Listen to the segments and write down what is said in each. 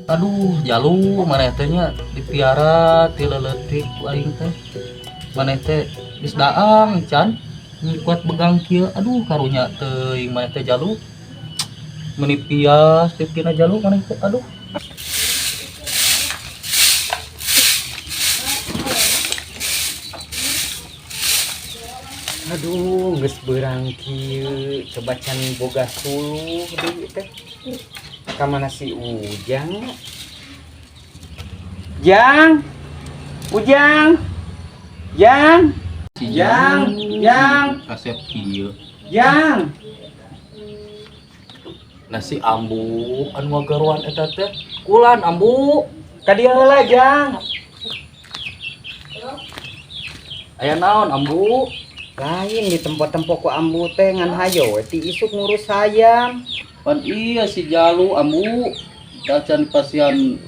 Aduh, jalu maneh teh nya dipiara ti leuletik ku aing teh. Maneh teh geus daang can kuat begang kieu. Aduh, karunya teuing maneh teh jalu. Meuni pias ti tina jalu maneh teh. Aduh. Aduh, geus beurang kieu coba can boga suluh deui teh. Ka mana si Ujang? Jang. Ujang. Jang. Si Jang, Jang. kasep kieu. Jang. Nasi ambu anu ngagaruan eta teh. Kulan ambu. Ka dieu heula Jang. Aya naon ambu? Lain di tempat-tempat ku ambu teh ngan hayo ti isuk ngurus hayam. Pan iya si jalu ambu. Dacan pasian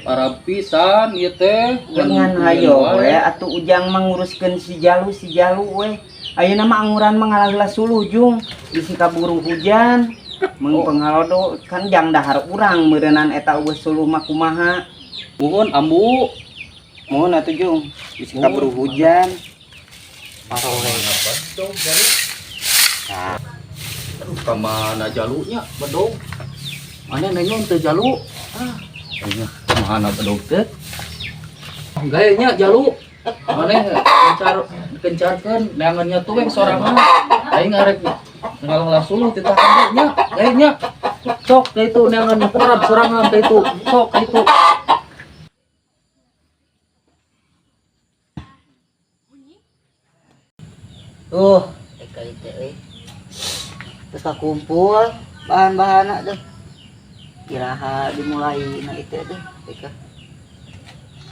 para pisan ieu teh. Ngan hayo we atuh Ujang manguruskeun si jalu we. Ayeuna mah anguran mengalagla suluh Jung bisi kaburu hujan. Mung pengalodo kan jang dahar urang meureunnan eta eueuh suluh mah kumaha. Muhun ambu. Mohon atuh Jung bisi kaburu hujan. Parowe apa dong jalu? Nah. Aduh, kamana jalunya bedog? Mana nengon teh jalu? Ah, nya kamana bedog teh? Gayanya jalu. Mana kencarkeun neangannya tuweng sorangan. Aing ngarek ngalah suluh titah nya. Gayanya sok teh itu neangan parab sorangan teh itu. Sok teh itu. Tuh, kali teh terus kakumpul bahan-bahan tuh kiraha dimulai na itu tuh teka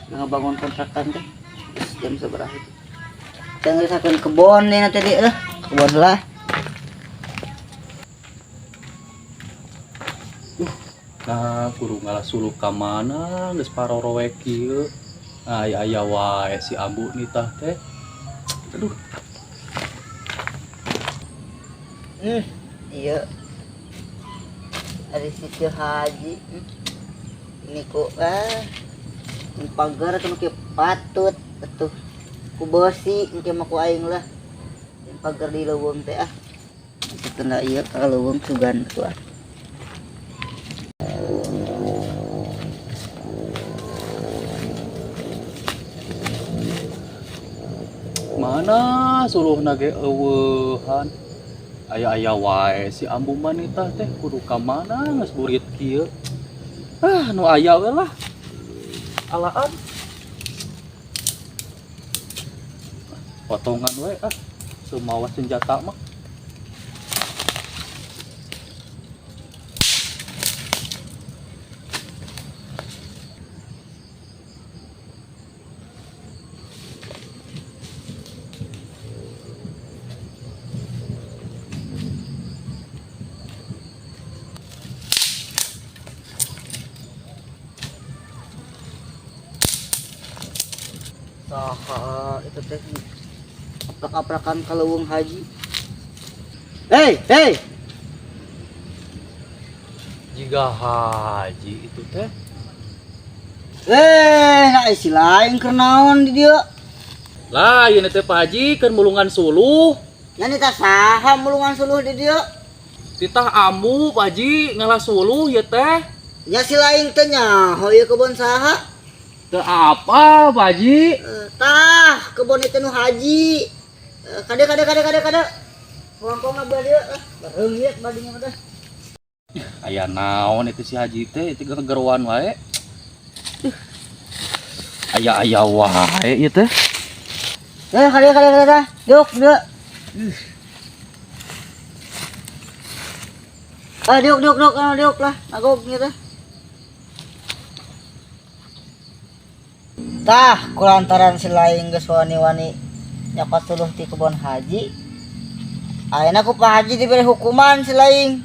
ngebangun kontrakan teh terus jam seberapa itu kita ngerisakan kebon nih tadi kebon lah Nah, guru ngalah suluh ka mana geus parorowe kieu. Aya wae si ambu nitah teh. Aduh. iya ada situ haji ini kok pagar atau kayak patut atuh ku bosi mungkin mah ku aing lah pagar di leuweung teh setelah iya ka leuweung sugan tuh Mana suluhna ge eueuhan. Aya wae si ambu manita teh kudu ka mana geus burit kieu. Nu aya we lah. Alaan. Potongan we semawa senjata mah. saha itu teh aprak-aprakan ka leuweung haji. Hei Jika haji itu teh nah isi lain keur naon di dieu lain teh Pak Haji keur mulungan suluh. nya nita saha mulungan suluh di dieu Titah ambu Pak Haji ngalah suluh ya teh. nya si lain teh nyaho ieu kebon saha Teu apa Pak Haji? tah kebon itu nu haji kade kongkong abah dieu baheung ieu badinya teh Aya naon itu si Haji teh itu geruan wae. Aya wae ieu teh. kade duk duk lah agog nya teh tah kulantaran si lain geus wani-wani nyokot suluh di kebun haji. Ayeuna ku Pak Haji diberi hukuman si laing.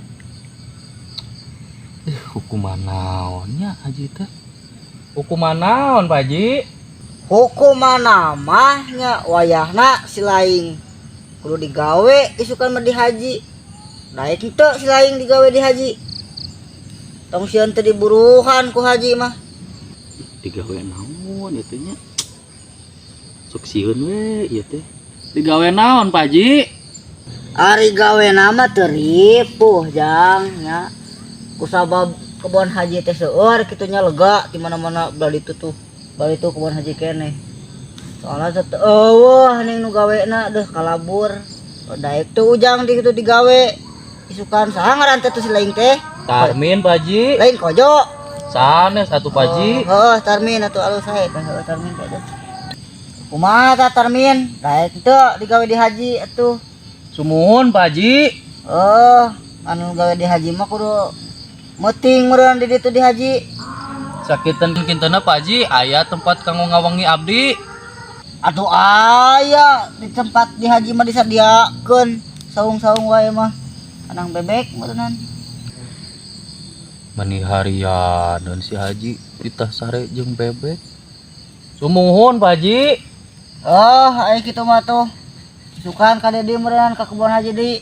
Hukuman naonnya Haji teh? Hukuman naon Pak Haji? Hukuman namanya wayahna si laing kudu digawe isukan mah di haji. Daek henteu si laing digawe di haji. Tong sieun teh diburuhan ku haji mah. Digawe naon ieu teh nya? Sok sieun we ieu teh. Digawe naon Pak Haji? Ari gawe nama teu ripuh jang nya. Kusabab kebun haji teh seueur kitu nya lega di mana-mana bali tuh. Bali tuh kebun haji kene. Soalnya teh eueuh ning nu gawena deuh kalabur. Daek tuh ujang di kitu digawe. Isukan saha ngaran teh si laing teh? Tarmin Pak Haji. Lain kojo. Sanes atuh Pak Haji. Heeh, Tarmin atuh alus sae teh Tarmin teh. Kumaha tah Tarmin? Daek teu digawe di haji atuh. Sumuhun Pak Haji. Anu gawe di haji mah kudu meting meureun di ditu di haji. Sakitan kinteuna Pak Haji aya tempat kanggo ngawangi abdi. Atuh aya di tempat di haji mah disadiakeun saung-saung wae mah. Anang bebek meureunnan. Mani harian si Haji ditah sare jeung bebek. Sumuhun Pak Haji. Aya kitu mah tuh. Sukan ka di meureunnan ka kebun haji di.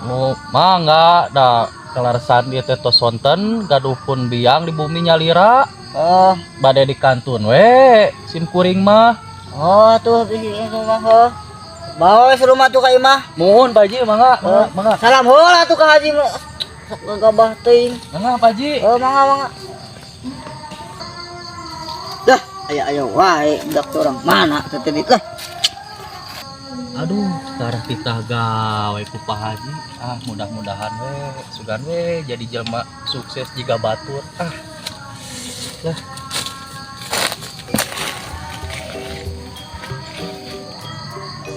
Oh, mangga da kelarsan ieu teh tos sonten gaduh pun biang di bumi nyalira. Bade di kantun we sim kuring mah. Tuh di rumah heuh. Bawa we rumah tuh ka imah. Muhun Pak Haji mangga. Mangga. Salam heula tuh ka haji mah. Sok ngagabah teuing. Mangga Pak Haji. Mangga. Dah, aya wae budak teh urang mana teh teh lah. Aduh, sekarang kita gawe ku Pak Haji. Mudah-mudahan we sugan we jadi jelema sukses jiga batur. Lah.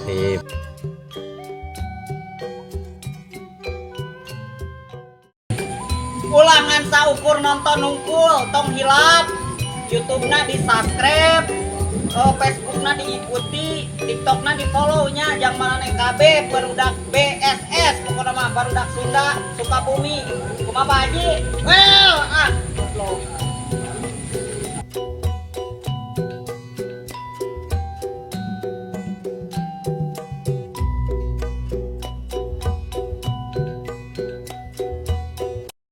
Sip. Ulangan saukur nonton nungkul tong hilap. YouTube-na di subscribe, Facebook-na diikuti, TikTok-na di follow-nya, jang maneh KB barudak BSS, pokoknya mah barudak Sunda Sukabumi. Kumaha Pak Haji? Well,